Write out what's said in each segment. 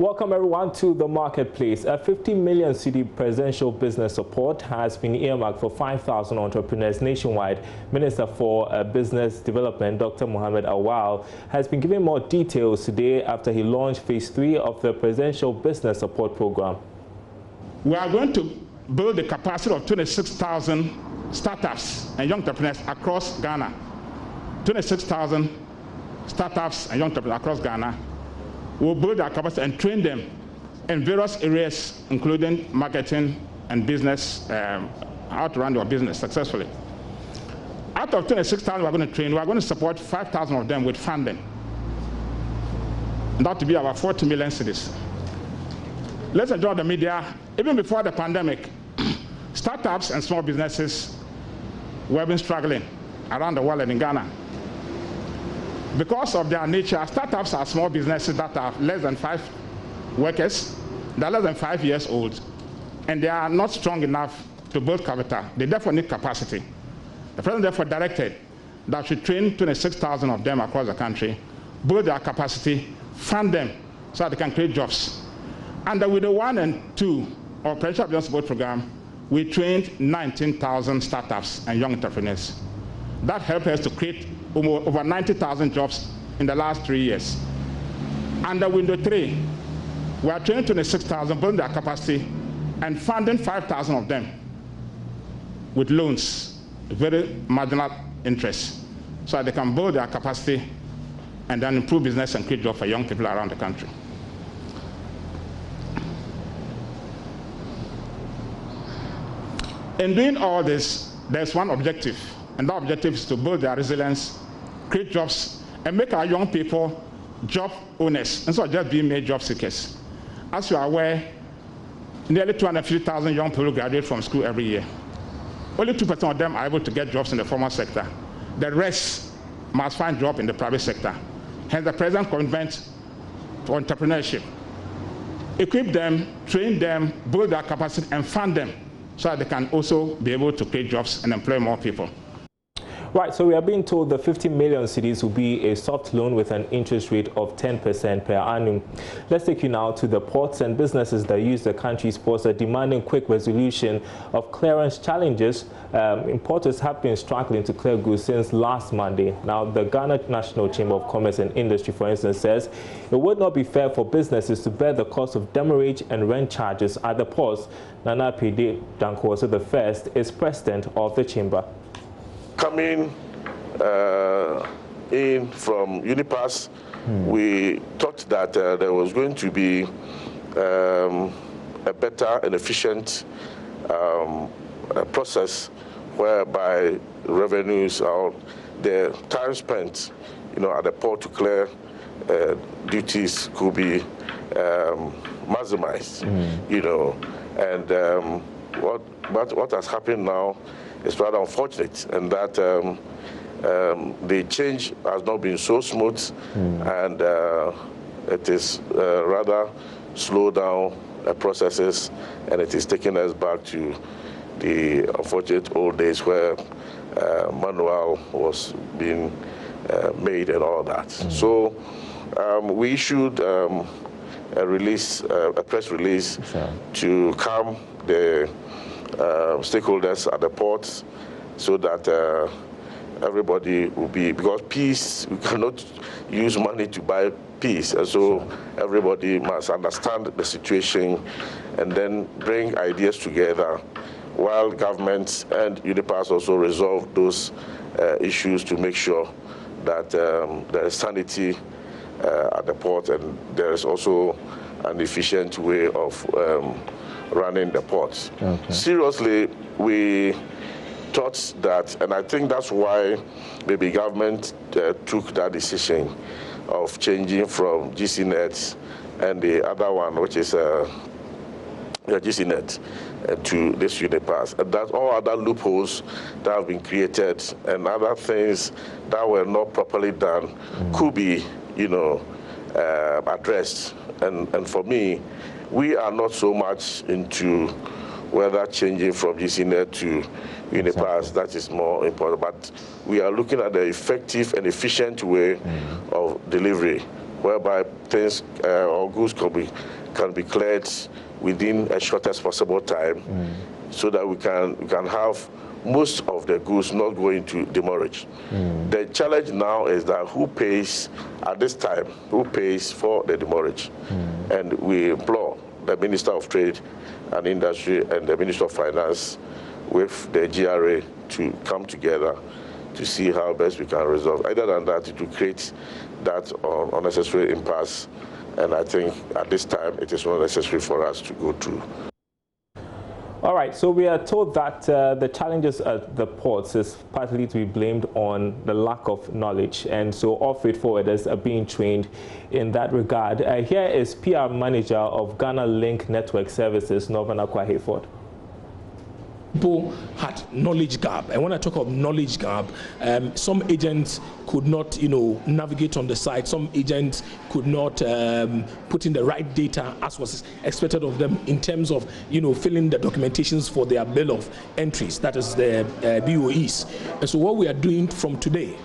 Welcome everyone to the marketplace. A 50 million cedi presidential business support has been earmarked for 5,000 entrepreneurs nationwide. Minister for Business Development, Dr. Mohammed Awal, has been giving more details today after he launched phase 3 of the presidential business support program. We are going to build the capacity of 26,000 startups and young entrepreneurs across Ghana. 26,000 startups and young entrepreneurs across Ghana. We'll build our capacity and train them in various areas, including marketing and business, how to run your business successfully. Out of 26,000 we're going to train, we're going to support 5,000 of them with funding. That to be about 40 million cedis. Let's enjoy the media. Even before the pandemic, startups and small businesses were been struggling around the world and in Ghana. Because of their nature, startups are small businesses that are less than 5 workers, they're less than 5 years old, and they are not strong enough to build capital. They therefore need capacity. The president therefore directed that we should train 26,000 of them across the country, build their capacity, fund them so that they can create jobs. And with the 1 and 2 of Presidential Business Support Program, we trained 19,000 startups and young entrepreneurs. That helped us to create over 90,000 jobs in the last 3 years. Under Window 3, we are training 26,000, building their capacity, and funding 5,000 of them with loans, very marginal interest, so that they can build their capacity and then improve business and create jobs for young people around the country. In doing all this, there's one objective, and that objective is to build their resilience, create jobs, and make our young people job owners, instead of just being made job seekers. As you are aware, nearly 250,000 young people graduate from school every year. Only 2% of them are able to get jobs in the formal sector. The rest must find jobs in the private sector. Hence the president's commitment to entrepreneurship. Equip them, train them, build their capacity, and fund them so that they can also be able to create jobs and employ more people. Right, so we are being told the 50 million cedis will be a soft loan with an interest rate of 10% per annum. Let's take you now to the ports and businesses that use the country's ports are demanding quick resolution of clearance challenges. Importers have been struggling to clear goods since last Monday. Now, the Ghana National Chamber of Commerce and Industry, for instance, says it would not be fair for businesses to bear the cost of demurrage and rent charges at the ports. Nana P.D. Dankoso I is president of the chamber. Coming in from Unipass, we thought that there was going to be a better and efficient process whereby revenues or the time spent, at the port to clear duties could be maximized, and what has happened now is rather unfortunate, and that the change has not been so smooth, and it is rather slowed down processes, and it is taking us back to the unfortunate old days where manual was being made and all that. So we issued a press release to calm the stakeholders at the ports so that everybody will be, because peace, we cannot use money to buy peace, and so everybody must understand the situation and then bring ideas together while governments and Unipass also resolve those issues to make sure that there is sanity at the port, and there is also an efficient way of running the ports. Okay. Seriously, we thought that, and I think that's why maybe government took that decision of changing from GCNet and the other one, which is GCNet, to this Unipass. And that all other loopholes that have been created and other things that were not properly done could be, addressed. And for me, we are not so much into whether changing from GCNet to Unipass, that is more important. But we are looking at the effective and efficient way of delivery whereby things or goods can be cleared within a shortest possible time, so that we can have most of the goods not going to demurrage. The challenge now is that who pays at this time, who pays for the demurrage? And we implore the Minister of Trade and Industry and the Minister of Finance with the GRA to come together to see how best we can resolve. Other than that, it will create that unnecessary impasse, and I think at this time it is not necessary for us to go through. All right, so we are told that the challenges at the ports is partly to be blamed on the lack of knowledge, and so all freight forwarders are being trained in that regard. Here is PR Manager of Ghana Link Network Services, Norman Aboagye-Wiafe. People had knowledge gap, and when I talk of knowledge gap, some agents could not, navigate on the site. Some agents could not put in the right data as was expected of them in terms of, filling the documentations for their bill of entries, that is the BOEs. And so what we are doing from today,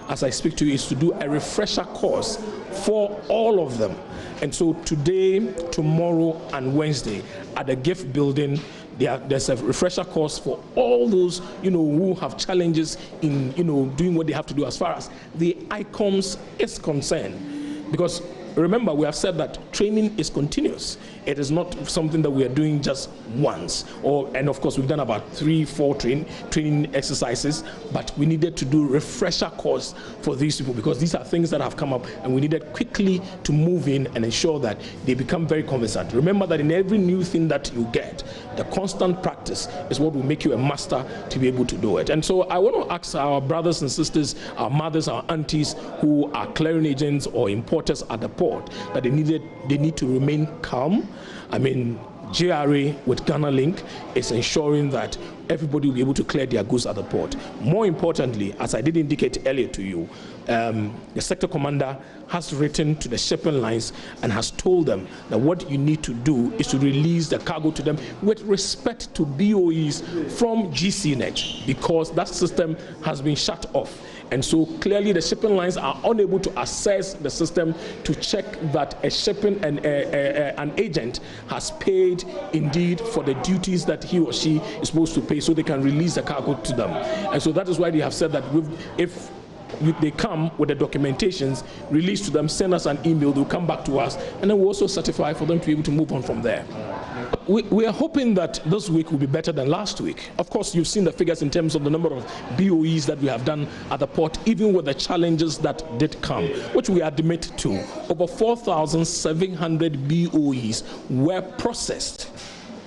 as I speak to you, is to do a refresher course for all of them. And so today, tomorrow, and Wednesday at the GIFT building, there's a refresher course for all those who have challenges in doing what they have to do as far as the ICOMS is concerned. Because remember, we have said that training is continuous. It is not something that we are doing just once. And of course, we've done about 3-4 training exercises, but we needed to do refresher course for these people because these are things that have come up, and we needed quickly to move in and ensure that they become very conversant. Remember that in every new thing that you get, the constant practice is what will make you a master to be able to do it. And so I want to ask our brothers and sisters, our mothers, our aunties who are clearing agents or importers at the port, that they need to remain calm. I mean, GRA with Ghana Link is ensuring that everybody will be able to clear their goods at the port. More importantly, as I did indicate earlier to you, the sector commander has written to the shipping lines and has told them that what you need to do is to release the cargo to them with respect to BOEs from GCNet, because that system has been shut off. And so clearly the shipping lines are unable to access the system to check that a shipping and an agent has paid indeed for the duties that he or she is supposed to pay, so they can release the cargo to them. And so that is why they have said that if they come with the documentations, release to them, send us an email, they'll come back to us, and then we'll also certify for them to be able to move on from there. We are hoping that this week will be better than last week. Of course, you've seen the figures in terms of the number of BOEs that we have done at the port, even with the challenges that did come, which we admit to. Over 4,700 BOEs were processed,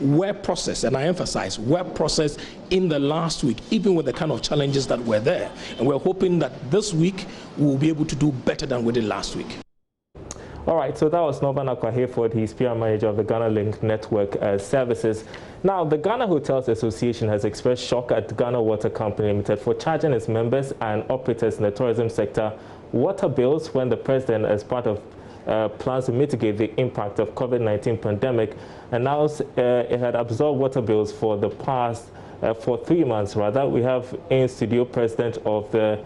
and I emphasize, were processed in the last week, even with the kind of challenges that were there. And we're hoping that this week we'll be able to do better than we did last week. All right, so that was Norman Aboagye-Wiafe. He's PR Manager of the Ghana Link Network Services. Now, the Ghana Hotels Association has expressed shock at Ghana Water Company Limited for charging its members and operators in the tourism sector water bills when the president, as part of plans to mitigate the impact of COVID-19 pandemic, announced it had absorbed water bills for the past, for 3 months rather. We have in studio President of the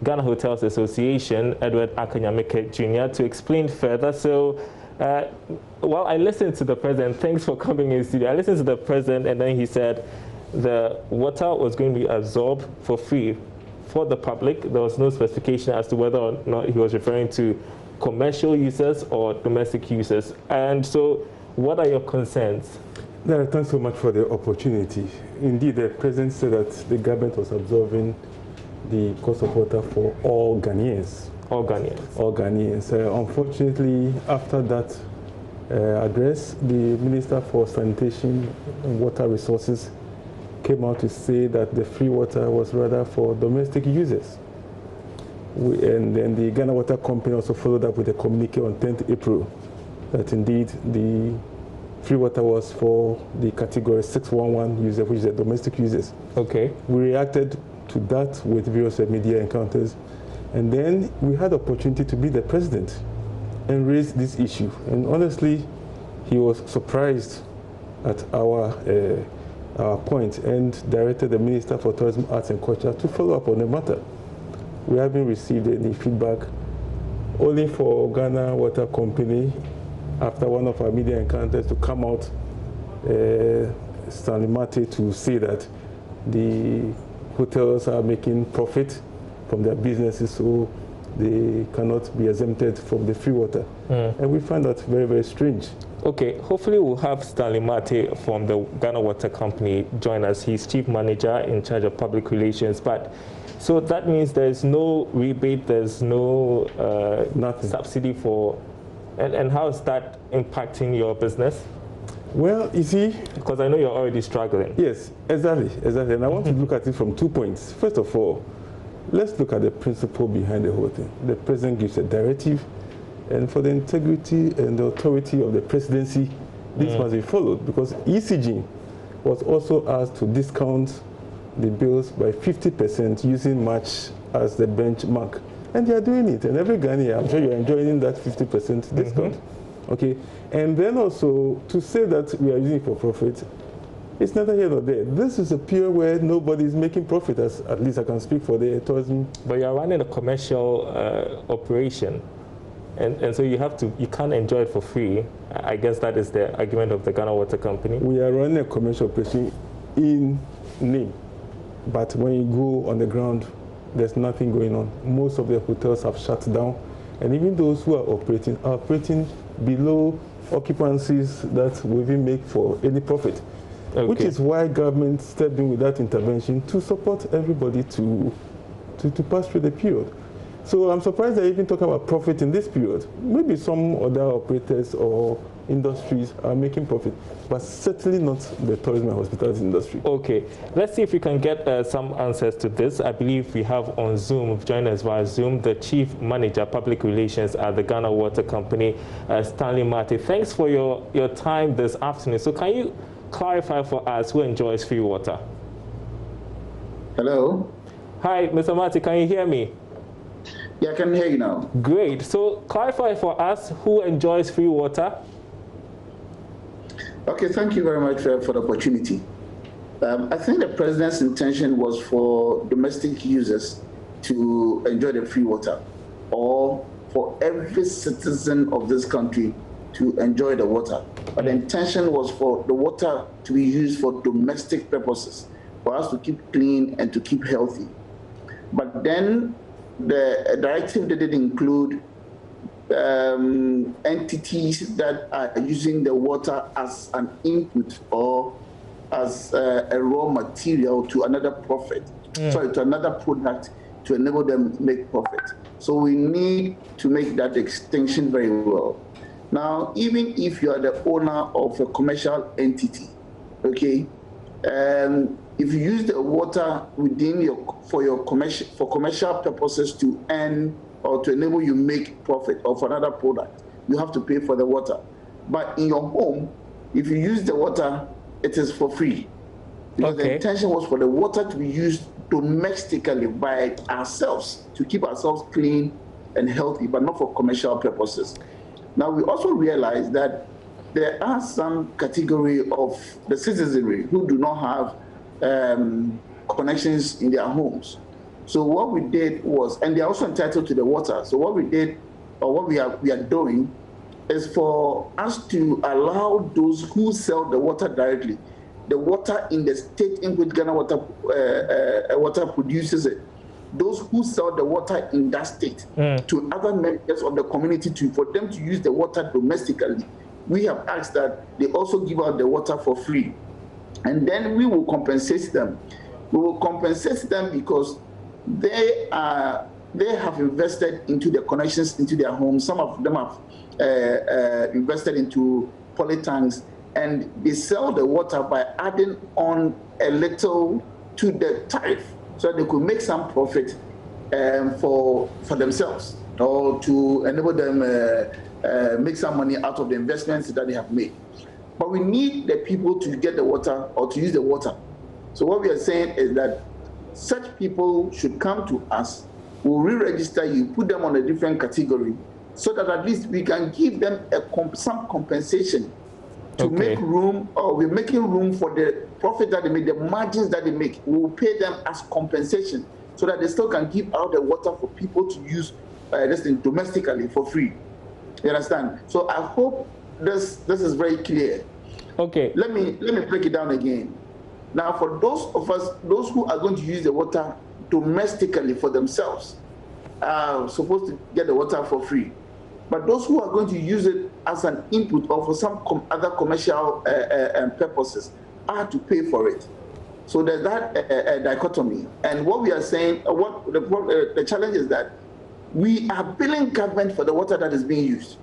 Ghana Hotels Association, Edward Akanyamike Jr., to explain further. So, well, I listened to the president. Thanks for coming in studio. I listened to the president, and then he said the water was going to be absorbed for free for the public. There was no specification as to whether or not he was referring to commercial users or domestic users. And so, what are your concerns? Thanks so much for the opportunity. Indeed, the president said that the government was absorbing the cost of water for all Ghanaians. All Ghanaians. All Ghanaians. Unfortunately, after that address, the Minister for Sanitation and Water Resources came out to say that the free water was rather for domestic users. And then the Ghana Water Company also followed up with a communique on 10th April that indeed the free water was for the category 611 user, which is the domestic users. Okay. We reacted to that with various media encounters, and then we had the opportunity to meet the president and raise this issue. And honestly, he was surprised at our point and directed the Minister for Tourism, Arts and Culture to follow up on the matter. We haven't received any feedback only for Ghana Water Company, after one of our media encounters, to come out, Stanley Mate, to say that the hotels are making profit from their businesses, so they cannot be exempted from the free water. And we find that very, very strange. Okay, hopefully we'll have Stanley Mate from the Ghana Water Company join us. He's chief manager in charge of public relations. But so that means there's no rebate, there's no subsidy for, and how is that impacting your business? Well, you see, because I know you're already struggling. Yes, exactly. And I want to look at it from 2 points. First of all, let's look at the principle behind the whole thing. The president gives a directive, and for the integrity and the authority of the presidency, this must be followed, because ECG was also asked to discount the bills by 50% using March as the benchmark. And they are doing it. And every Ghanaian, I'm sure you're enjoying that 50% discount. Okay. And then also to say that we are using it for profit, it's neither here nor there. This is a period where nobody is making profit, as at least I can speak for the tourism. But you're running a commercial operation. And so you can't enjoy it for free. I guess that is the argument of the Ghana Water Company. We are running a commercial operation in name, but when you go on the ground, there's nothing going on. Most of the hotels have shut down, and even those who are operating below occupancies that we even make for any profit. Okay. Which is why government stepped in with that intervention to support everybody to pass through the period. So I'm surprised they're even talking about profit in this period. Maybe some other operators or industries are making profit, but certainly not the tourism and hospitality industry. Okay, let's see if we can get some answers to this. I believe we have on Zoom, joining us via Zoom, the Chief Manager, Public Relations at the Ghana Water Company, Stanley Mate. Thanks for your time this afternoon. So can you clarify for us who enjoys free water? Hello? Hi, Mr. Mate, can you hear me? Yeah, I can hear you now. Great. So clarify for us who enjoys free water. Okay, thank you very much for the opportunity. I think the president's intention was for domestic users to enjoy the free water, or for every citizen of this country to enjoy the water. But the intention was for the water to be used for domestic purposes, for us to keep clean and to keep healthy. But then the directive didn't include entities that are using the water as an input or as a raw material to another to another product to enable them to make profit. So we need to make that distinction very well. Now, even if you are the owner of a commercial entity, okay, if you use the water within for commercial purposes to earn or to enable you make profit or for another product, you have to pay for the water. But in your home, if you use the water, it is for free. Because the intention was for the water to be used domestically by ourselves to keep ourselves clean and healthy, but not for commercial purposes. Now, we also realize that there are some category of the citizenry who do not have connections in their homes. So what we did was, and they're also entitled to the water. So what we did, or what we are doing, is for us to allow those who sell the water directly, the water in the state in which Ghana Water produces it, those who sell the water in that state to other members of the community for them to use the water domestically. We have asked that they also give out the water for free. And then we will compensate them. We will compensate them because they have invested into the connections into their homes. Some of them have invested into polytanks, and they sell the water by adding on a little to the tariff, so they could make some profit for themselves, or to enable them make some money out of the investments that they have made. But we need the people to get the water or to use the water. So what we are saying is that such people should come to us. We'll re-register you, put them on a different category, so that at least we can give them some compensation to make room, or we're making room for the profit that they make, the margins that they make. We'll pay them as compensation so that they still can give out the water for people to use this thing domestically for free. You understand? So I hope this is very clear. Okay. Let me break it down again. Now, for those of us, those who are going to use the water domestically for themselves, are supposed to get the water for free. But those who are going to use it as an input or for some other commercial purposes are to pay for it. So there's that dichotomy. And what we are saying, what the challenge is that we are billing government for the water that is being used.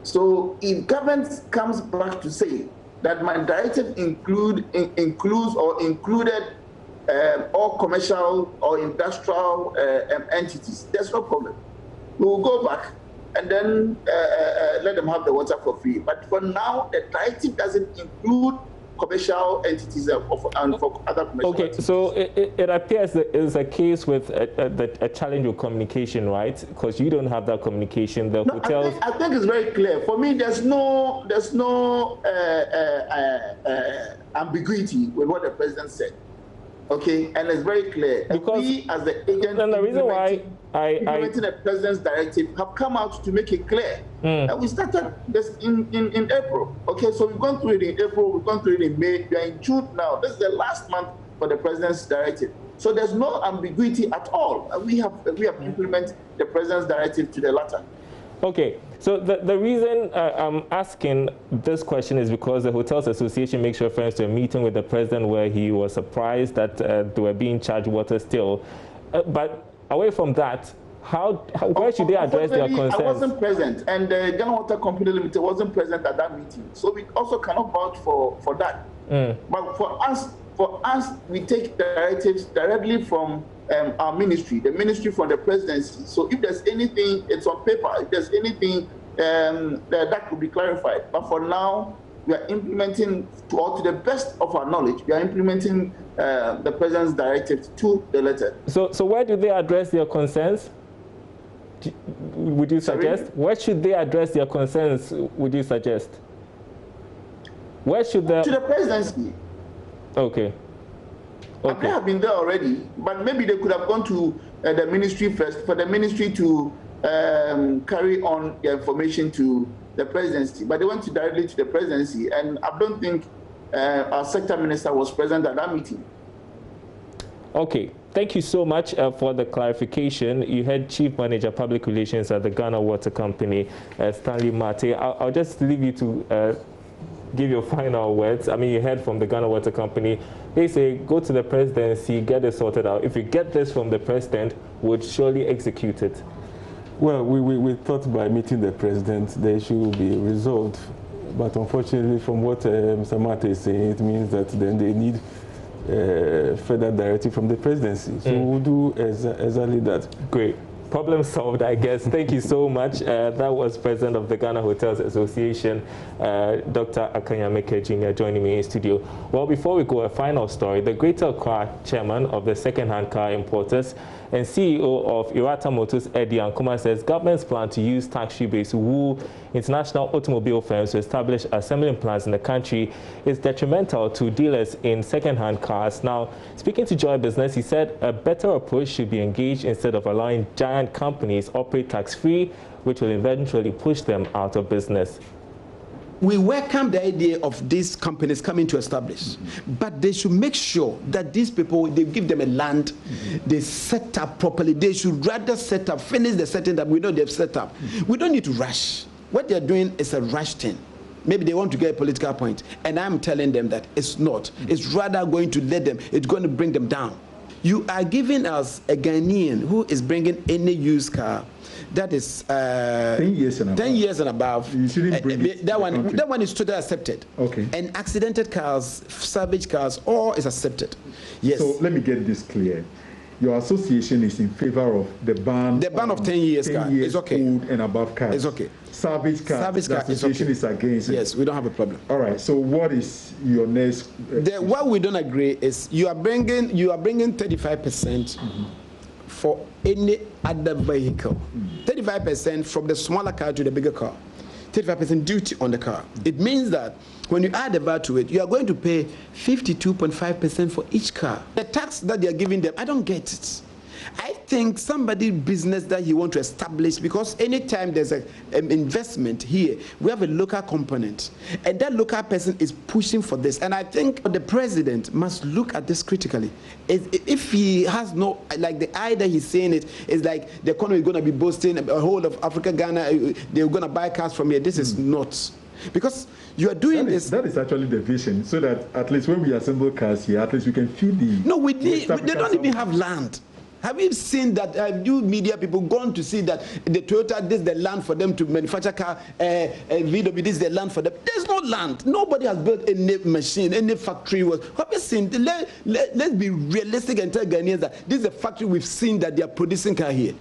So if government comes back to say that my directive includes or included all commercial or industrial entities, there's no problem. We will go back and then let them have the water for free. But for now, the directive doesn't include commercial entities and for other commercial entities. So it appears that it's a case with a challenge with communication, right? Because you don't have that communication. The hotels. I think it's very clear. For me, there's no ambiguity with what the president said. Okay, and it's very clear. Because we, as the agent, and the reason why implementing the president's directive, have come out to make it clear. And we started this in April. Okay, so we've gone through it in April, we've gone through it in May, we are in June now. This is the last month for the president's directive. So there's no ambiguity at all. We have implemented the president's directive to the letter. Okay, so the reason I'm asking this question is because the Hotels Association makes reference to a meeting with the president where he was surprised that they were being charged water still. But away from that, where should they address their concerns? I wasn't present, and the Ghana Water Company Limited wasn't present at that meeting. So we also cannot vouch for that. But for us, we take directives directly from our ministry, the ministry from the presidency. So if there's anything, it's on paper. If there's anything that could be clarified. But for now, we are implementing, to the best of our knowledge, we are implementing the president's directive to the letter. So where do they address their concerns? Would you suggest? Sorry? Where should they address their concerns, would you suggest? Where should they... To the presidency. Okay. Okay. They have been there already, but maybe they could have gone to the ministry first, for the ministry to carry on the information to the presidency. But they went directly to the presidency, and I don't think our sector minister was present at that meeting. Okay, thank you so much for the clarification. You had Chief Manager Public Relations at the Ghana Water Company, Stanley Mate. I'll just leave you to give your final words. I mean, you heard from the Ghana Water Company. They say, go to the presidency, get it sorted out. If you get this from the president, would surely execute it. Well, we thought by meeting the president, the issue will be resolved. But unfortunately, from what Mr. Mate is saying, it means that then they need further directive from the presidency. So we'll do exactly that. Great. Problem solved, I guess. Thank you so much. That was President of the Ghana Hotels Association, Dr. Akanyameke Jr. joining me in studio. Well, before we go, a final story. The Greater Accra chairman of the second-hand car importers and CEO of Irata Motors, Eddie Ankuma, says government's plan to use tax rebates to woo international automobile firms to establish assembling plants in the country is detrimental to dealers in second-hand cars. Now, speaking to Joy Business, he said a better approach should be engaged instead of allowing giant companies operate tax-free, which will eventually push them out of business. We welcome the idea of these companies coming to establish, but they should make sure that these people, they give them a land, they set up properly. They should rather set up, finish the setting up. We know they've set up. We don't need to rush. What they're doing is a rush thing. Maybe they want to get a political point, and I'm telling them that it's not. It's rather going to let them, it's going to bring them down. You are giving us a Ghanaian who is bringing any used car that is 10 years and above. 10 years and above. You shouldn't bring it that one is totally accepted. Okay. And accidented cars, salvage cars, all is accepted. Yes. So let me get this clear. Your association is in favor of the ban. The ban of 10 years car is okay. Old and above cars. It's okay. Salvage cars. Salvage car is okay. Is against it. Yes, we don't have a problem. All right. So what is your next? What we don't agree is you are bringing 35%. For any other vehicle, 35% from the smaller car to the bigger car, 35% duty on the car. It means that when you add the VAT to it, you are going to pay 52.5% for each car. The tax that they are giving them, I don't get it. I think somebody business that he want to establish, because anytime there's an investment here, we have a local component, and that local person is pushing for this. And I think the president must look at this critically. If he has no, like the eye that he's saying it is like the economy is going to be boasting a whole of Africa, Ghana, they're going to buy cars from here. This is not. Because you are doing this. That is actually the vision, so that at least when we assemble cars here, at least we can feel the. No, they don't even have land. Have you seen that? Have you media people gone to see that the Toyota, this is the land for them to manufacture car, VW, this is the land for them? There's no land. Nobody has built any machine, any factory. Have you seen? Let's be realistic and tell Ghanaians that this is a factory we've seen that they are producing car here.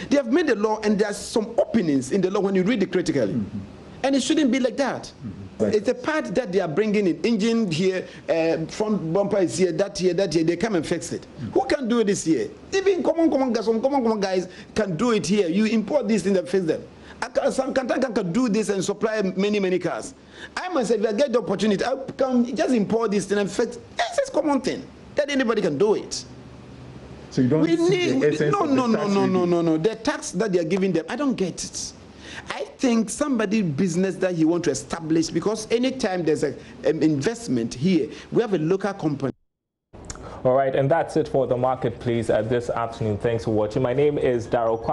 They have made a law, and there are some openings in the law when you read it critically. Mm-hmm. And it shouldn't be like that. Mm-hmm. Right. It's a part that they are bringing in. Engine here, front bumper is here, that here, that here. They come and fix it. Mm-hmm. Who can do this here? Even common guys can do it here. You import these things and fix them. Some Kantanka can do this and supply many cars. I myself, if I get the opportunity, I can just import this thing and fix. It's a common thing that anybody can do it. So you don't see the essence of the tax. No. The tax that they are giving them, I don't get it. I think somebody business that he want to establish, because anytime there's an investment here, we have a local company. All right, and that's it for the marketplace this afternoon. Thanks for watching. My name is Darryl.